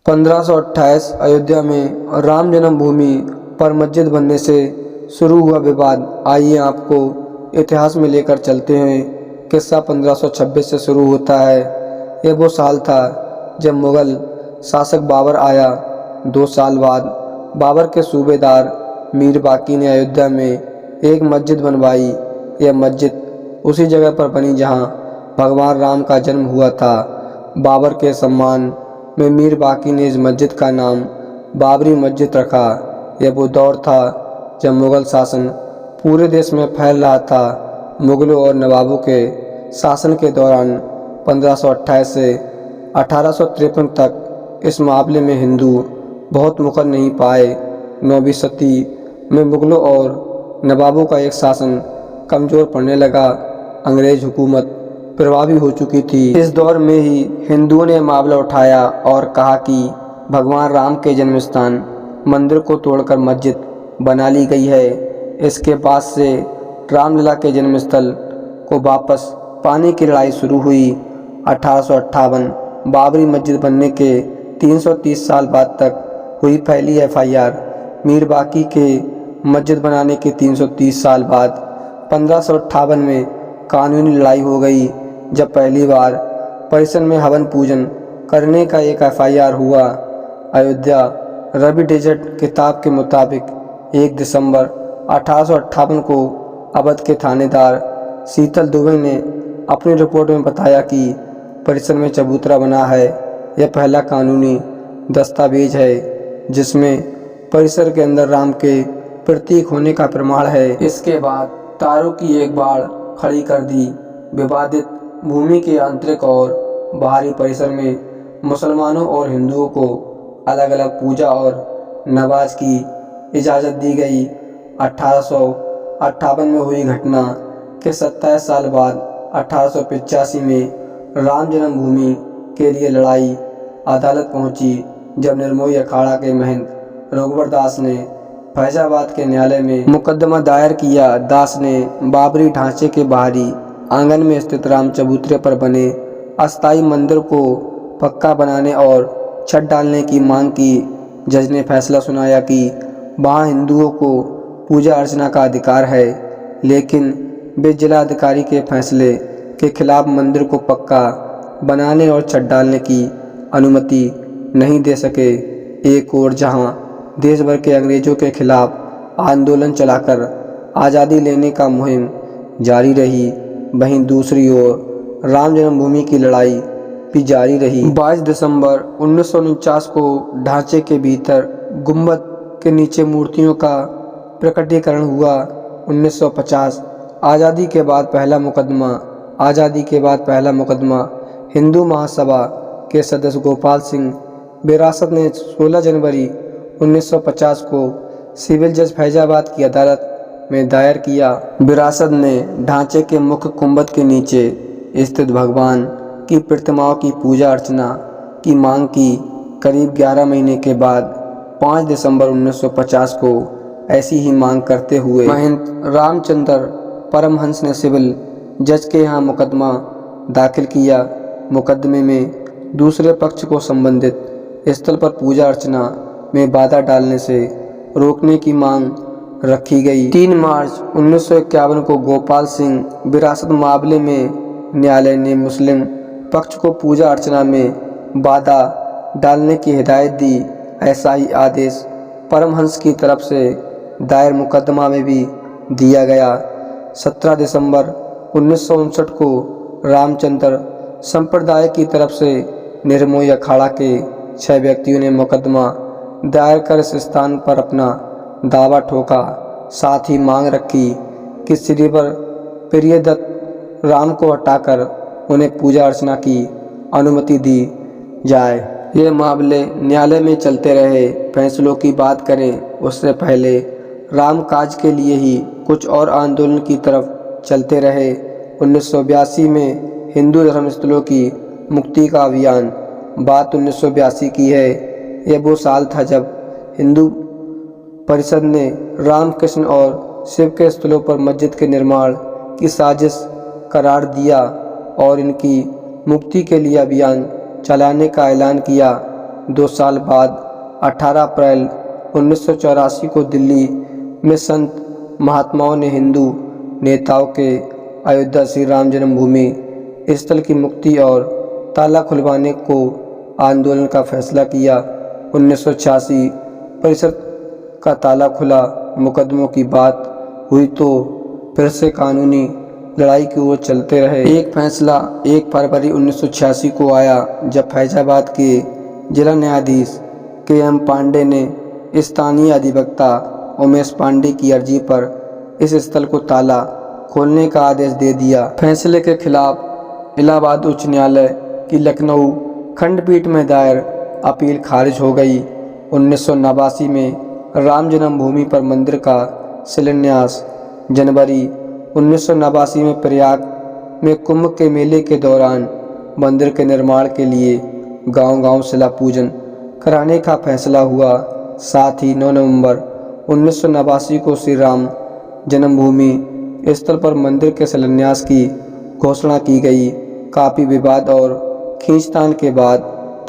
1528 अयोध्या में राम जन्मभूमि पर मस्जिद बनने से शुरू हुआ विवाद। आइए आपको इतिहास में लेकर चलते हैं। किस्सा 1526 से शुरू होता है। ये वो साल था जब मुग़ल शासक बाबर आया। 2 साल बाद बाबर के सूबेदार मीर बाकी ने अयोध्या में एक मस्जिद बनवाई। यह मस्जिद उसी जगह पर बनी जहां भगवान राम का जन्म हुआ था। बाबर के सम्मान में मीर बाकी ने इस मस्जिद का नाम बाबरी मस्जिद रखा। यह वो दौर था जब मुग़ल शासन पूरे देश में फैल रहा था। मुग़लों और नवाबों के शासन के दौरान 1528 से 1853 तक इस मामले में हिंदू बहुत मुकर नहीं पाए। 9वीं सदी में मुग़लों और नवाबों का एक शासन कमज़ोर पड़ने लगा। अंग्रेज़ हुकूमत प्रभावी हो चुकी थी। इस दौर में ही हिंदुओं ने मामला उठाया और कहा कि भगवान राम के जन्म स्थान मंदिर को तोड़कर मस्जिद बना ली गई है। इसके बाद से रामलला के जन्म स्थल को वापस पाने की लड़ाई शुरू हुई। 1858 बाबरी मस्जिद बनने के 330 साल बाद तक हुई पहली FIR। मीर बाकी के मस्जिद बनाने के 330 साल बाद 1558 में कानूनी लड़ाई हो गई, जब पहली बार परिसर में हवन पूजन करने का एक FIR हुआ। अयोध्या रवि डेजर्ट किताब के मुताबिक 1 दिसंबर 1858 को अवध के थानेदार शीतल दुबे ने अपनी रिपोर्ट में बताया कि परिसर में चबूतरा बना है। यह पहला कानूनी दस्तावेज है जिसमें परिसर के अंदर राम के प्रतीक होने का प्रमाण है। इसके बाद तारों की एक बाड़ खड़ी कर दी। विवादित भूमि के आंतरिक और बाहरी परिसर में मुसलमानों और हिंदुओं को अलग अलग पूजा और नमाज की इजाज़त दी गई। 1858 में हुई घटना के 27 साल बाद 1885 में राम जन्मभूमि के लिए लड़ाई अदालत पहुंची, जब निर्मोही अखाड़ा के महंत रघुवर दास ने फैजाबाद के न्यायालय में मुकदमा दायर किया। दास ने बाबरी ढांचे के बाहरी आंगन में स्थित राम चबूतरे पर बने अस्थायी मंदिर को पक्का बनाने और छत डालने की मांग की। जज ने फैसला सुनाया कि वहाँ हिंदुओं को पूजा अर्चना का अधिकार है, लेकिन वे जिला अधिकारी के फैसले के खिलाफ मंदिर को पक्का बनाने और छत डालने की अनुमति नहीं दे सके। एक और जहाँ देश भर के अंग्रेज़ों के खिलाफ आंदोलन चलाकर आज़ादी लेने का मुहिम जारी रही, वहीं दूसरी ओर राम जन्मभूमि की लड़ाई भी जारी रही। 22 दिसंबर 1949 को ढांचे के भीतर गुंबद के नीचे मूर्तियों का प्रकटीकरण हुआ। 1950 आज़ादी के बाद पहला मुकदमा हिंदू महासभा के सदस्य गोपाल सिंह विरासत ने 16 जनवरी 1950 को सिविल जज फैजाबाद की अदालत में दायर किया। विरासत ने ढांचे के मुख्य गुंबद के नीचे स्थित भगवान की प्रतिमाओं की पूजा अर्चना की मांग की। करीब 11 महीने के बाद 5 दिसंबर 1950 को ऐसी ही मांग करते हुए महंत रामचंद्र परमहंस ने सिविल जज के यहाँ मुकदमा दाखिल किया। मुकदमे में दूसरे पक्ष को संबंधित स्थल पर पूजा अर्चना में बाधा डालने से रोकने की मांग रखी गई। 3 मार्च 1951 को गोपाल सिंह विरासत मामले में न्यायालय ने मुस्लिम पक्ष को पूजा अर्चना में बाधा डालने की हिदायत दी। ऐसा ही आदेश परमहंस की तरफ से दायर मुकदमा में भी दिया गया। 17 दिसंबर 1959 को रामचंद्र संप्रदाय की तरफ से निर्मोही अखाड़ा के 6 व्यक्तियों ने मुकदमा दायर कर इस स्थान पर अपना दावा ठोका। साथ ही मांग रखी कि श्रीवर प्रियदत्त राम को हटाकर उन्हें पूजा अर्चना की अनुमति दी जाए। ये मामले न्यायालय में चलते रहे। फैसलों की बात करें उससे पहले राम काज के लिए ही कुछ और आंदोलन की तरफ चलते रहे। 1982 में हिंदू धर्मस्थलों की मुक्ति का अभियान, बात 1982 की है। यह वो साल था जब हिंदू परिषद ने रामकृष्ण और शिव के स्थलों पर मस्जिद के निर्माण की साजिश करार दिया और इनकी मुक्ति के लिए अभियान चलाने का ऐलान किया। 2 साल बाद 18 अप्रैल 1984 को दिल्ली में संत महात्माओं ने हिंदू नेताओं के अयोध्या श्री राम जन्मभूमि स्थल की मुक्ति और ताला खुलवाने को आंदोलन का फैसला किया। 1986 परिषद का ताला खुला। मुकदमों की बात हुई तो फिर से कानूनी लड़ाई की ओर चलते रहे। एक फैसला 1 फरवरी 1986 को आया जब फैजाबाद के जिला न्यायाधीश KM पांडे ने स्थानीय अधिवक्ता उमेश पांडे की अर्जी पर इस स्थल को ताला खोलने का आदेश दे दिया। फैसले के खिलाफ इलाहाबाद उच्च न्यायालय की लखनऊ खंडपीठ में दायर अपील खारिज हो गई। 1989 में राम जन्मभूमि पर मंदिर का शिलान्यास। जनवरी 1989 में प्रयाग में कुंभ के मेले के दौरान मंदिर के निर्माण के लिए गांव-गांव शिला पूजन कराने का फैसला हुआ। साथ ही 9 नवंबर 1989 को श्री राम जन्मभूमि स्थल पर मंदिर के शिलान्यास की घोषणा की गई। काफ़ी विवाद और खींचतान के बाद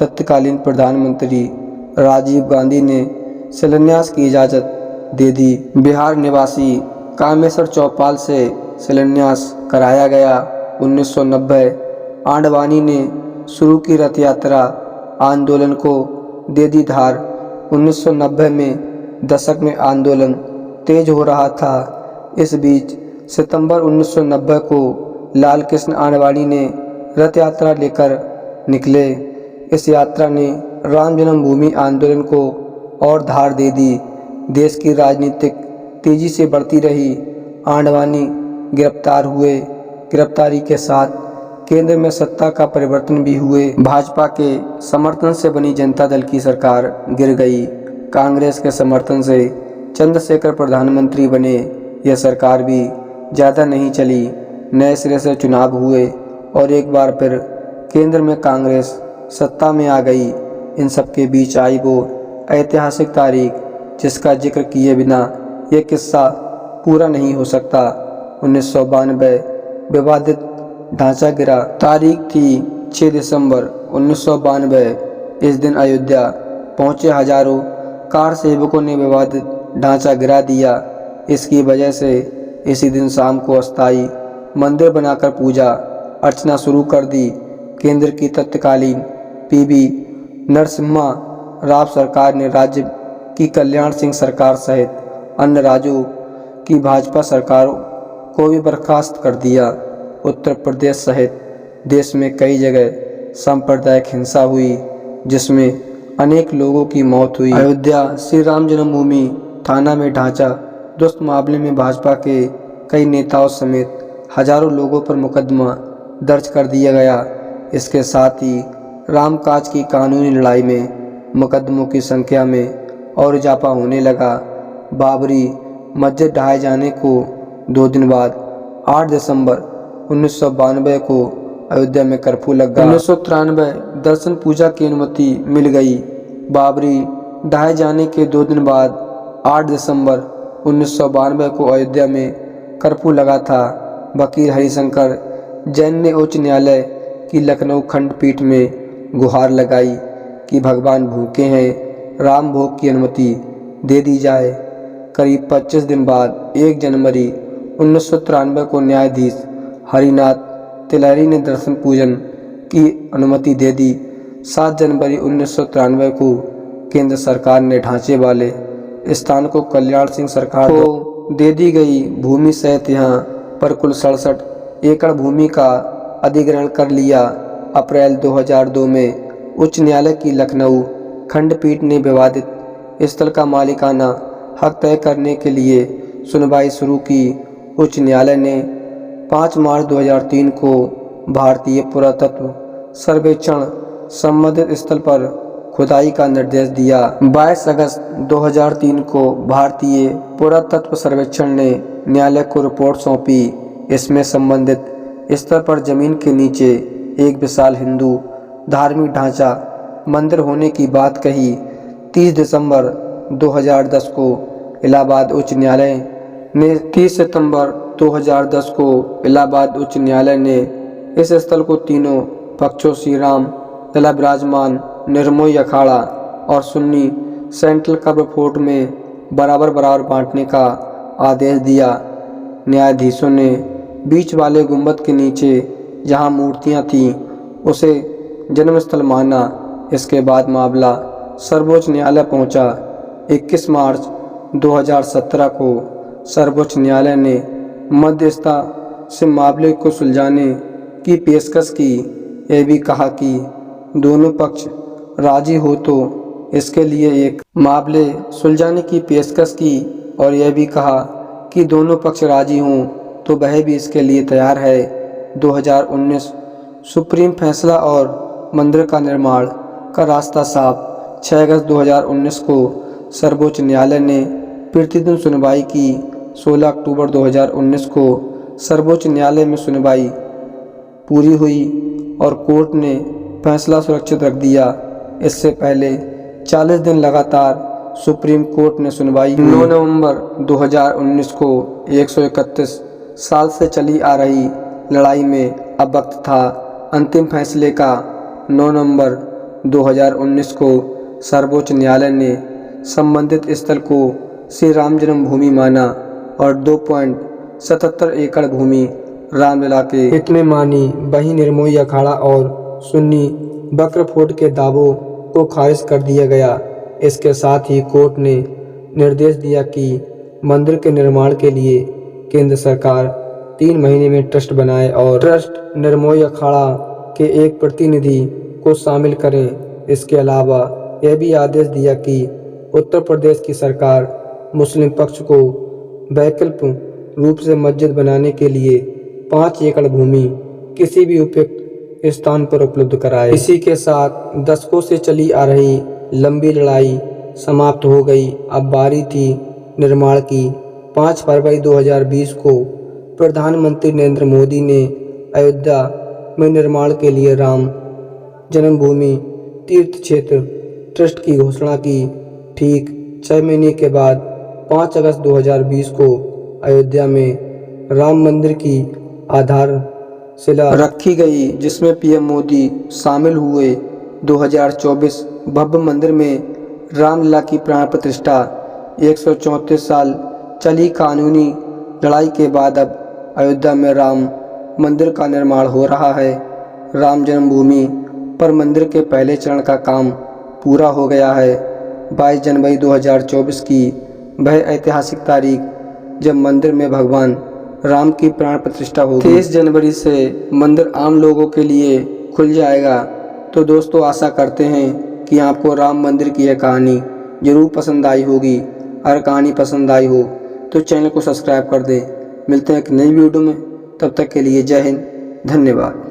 तत्कालीन प्रधानमंत्री राजीव गांधी ने शिलान्यास की इजाज़त दे दी। बिहार निवासी कामेश्वर चौपाल से शिलान्यास कराया गया। 1990 आडवाणी ने शुरू की रथ यात्रा आंदोलन को दे दी धार। 1990 में दशक में आंदोलन तेज हो रहा था। इस बीच सितंबर 1990 को लाल कृष्ण आडवाणी ने रथ यात्रा लेकर निकले। इस यात्रा ने राम जन्मभूमि आंदोलन को और धार दे दी। देश की राजनीतिक तेजी से बढ़ती रही। आडवाणी गिरफ्तार हुए। गिरफ्तारी के साथ केंद्र में सत्ता का परिवर्तन भी हुए। भाजपा के समर्थन से बनी जनता दल की सरकार गिर गई। कांग्रेस के समर्थन से चंद्रशेखर प्रधानमंत्री बने। यह सरकार भी ज़्यादा नहीं चली। नए सिरे से चुनाव हुए और एक बार फिर केंद्र में कांग्रेस सत्ता में आ गई। इन सब के बीच आई वो ऐतिहासिक तारीख जिसका जिक्र किए बिना यह किस्सा पूरा नहीं हो सकता। 1992 विवादित ढांचा गिरा। तारीख थी 6 दिसंबर 1992। इस दिन अयोध्या पहुंचे हजारों कार सेवकों ने विवादित ढांचा गिरा दिया। इसकी वजह से इसी दिन शाम को अस्थायी मंदिर बनाकर पूजा अर्चना शुरू कर दी। केंद्र की तत्कालीन PV नरसिम्हा राव सरकार ने राज्य की कल्याण सिंह सरकार सहित अन्य राज्यों की भाजपा सरकारों को भी बर्खास्त कर दिया। उत्तर प्रदेश सहित देश में कई जगह सांप्रदायिक हिंसा हुई जिसमें अनेक लोगों की मौत हुई। अयोध्या श्री राम जन्मभूमि थाना में ढांचा दुरुस्त मामले में भाजपा के कई नेताओं समेत हजारों लोगों पर मुकदमा दर्ज कर दिया गया। इसके साथ ही रामकाज की कानूनी लड़ाई में मुकदमों की संख्या में और इजाफा होने लगा। बाबरी मस्जिद ढहाए जाने को 2 दिन बाद 8 दिसंबर 1992 को अयोध्या में कर्फ्यू लग गया। 1993 दर्शन पूजा की अनुमति मिल गई। बाबरी ढहाए जाने के 2 दिन बाद 8 दिसंबर 1992 को अयोध्या में कर्फ्यू लगा था। वकील हरिशंकर जैन ने उच्च न्यायालय की लखनऊ खंडपीठ में गुहार लगाई कि भगवान भूखे हैं, राम भोग की अनुमति दे दी जाए। करीब 25 दिन बाद 1 जनवरी 1993 को न्यायाधीश हरिनाथ तिलहरी ने दर्शन पूजन की अनुमति दे दी। 7 जनवरी 1993 को केंद्र सरकार ने ढांचे वाले स्थान को कल्याण सिंह सरकार को दे दी गई। भूमि सहित यहाँ पर कुल 67 एकड़ भूमि का अधिग्रहण कर लिया। अप्रैल 2002 में उच्च न्यायालय की लखनऊ खंडपीठ ने विवादित स्थल का मालिकाना हक तय करने के लिए सुनवाई शुरू की। उच्च न्यायालय ने 5 मार्च 2003 को भारतीय पुरातत्व सर्वेक्षण संबंधित स्थल पर खुदाई का निर्देश दिया। 22 अगस्त 2003 को भारतीय पुरातत्व सर्वेक्षण ने न्यायालय को रिपोर्ट सौंपी। इसमें संबंधित स्तर पर जमीन के नीचे एक विशाल हिंदू धार्मिक ढांचा मंदिर होने की बात कही। 30 दिसंबर 2010 को इलाहाबाद उच्च न्यायालय ने 30 सितंबर 2010 को इलाहाबाद उच्च न्यायालय ने इस स्थल को तीनों पक्षों श्री राम लला विराजमान निर्मोही अखाड़ा और सुन्नी सेंट्रल कब्र फोर्ट में बराबर बराबर बांटने का आदेश दिया। न्यायाधीशों ने बीच वाले गुंबद के नीचे जहां मूर्तियां थीं उसे जन्मस्थल माना। इसके बाद मामला सर्वोच्च न्यायालय पहुंचा। 21 मार्च 2017 को सर्वोच्च न्यायालय ने मध्यस्थता से मामले को सुलझाने की पेशकश की। यह भी कहा कि दोनों पक्ष राजी हो तो इसके लिए एक मामले सुलझाने की पेशकश की और यह भी कहा कि दोनों पक्ष राजी हों तो वह भी इसके लिए तैयार है। 2019 सुप्रीम फैसला और मंदिर का निर्माण का रास्ता साफ। 6 अगस्त 2019 को सर्वोच्च न्यायालय ने प्रतिदिन सुनवाई की। 16 अक्टूबर 2019 को सर्वोच्च न्यायालय में सुनवाई पूरी हुई और कोर्ट ने फैसला सुरक्षित रख दिया। इससे पहले 40 दिन लगातार सुप्रीम कोर्ट ने सुनवाई 9 नवंबर 2019 को 131 साल से चली आ रही लड़ाई में अब वक्त था अंतिम फैसले का। 9 नवंबर 2019 को सर्वोच्च न्यायालय ने संबंधित स्थल को श्री राम जन्मभूमि माना और 2.77 एकड़ भूमि रामलला के हित में मानी। वहीं निर्मोही अखाड़ा और सुन्नी बक्र फोर्ट के दावों को खारिज कर दिया गया। इसके साथ ही कोर्ट ने निर्देश दिया कि मंदिर के निर्माण के लिए केंद्र सरकार 3 महीने में ट्रस्ट बनाए और ट्रस्ट निर्मोही अखाड़ा के एक प्रतिनिधि को शामिल करें। इसके अलावा यह भी आदेश दिया कि उत्तर प्रदेश की सरकार मुस्लिम पक्ष को वैकल्पिक रूप से मस्जिद बनाने के लिए 5 एकड़ भूमि किसी भी उपयुक्त स्थान पर उपलब्ध कराए। इसी के साथ दशकों से चली आ रही लंबी लड़ाई समाप्त हो गई। अब बारी थी निर्माण की। 5 फरवरी 2020 को प्रधानमंत्री नरेंद्र मोदी ने अयोध्या में निर्माण के लिए राम जन्मभूमि तीर्थ क्षेत्र ट्रस्ट की घोषणा की। ठीक 6 महीने के बाद 5 अगस्त 2020 को अयोध्या में राम मंदिर की आधारशिला रखी गई, जिसमें पीएम मोदी शामिल हुए। 2024 भव्य मंदिर में रामलला की प्राण प्रतिष्ठा। 134 साल चली कानूनी लड़ाई के बाद अब अयोध्या में राम मंदिर का निर्माण हो रहा है। राम जन्मभूमि पर मंदिर के पहले चरण का काम पूरा हो गया है। 22 जनवरी 2024 की वह ऐतिहासिक तारीख जब मंदिर में भगवान राम की प्राण प्रतिष्ठा होगी। 23 जनवरी से मंदिर आम लोगों के लिए खुल जाएगा। तो दोस्तों, आशा करते हैं कि आपको राम मंदिर की यह कहानी ज़रूर पसंद आई होगी। अगर कहानी पसंद आई हो तो चैनल को सब्सक्राइब कर दें। मिलते हैं एक नई वीडियो में, तब तक के लिए जय हिंद, धन्यवाद।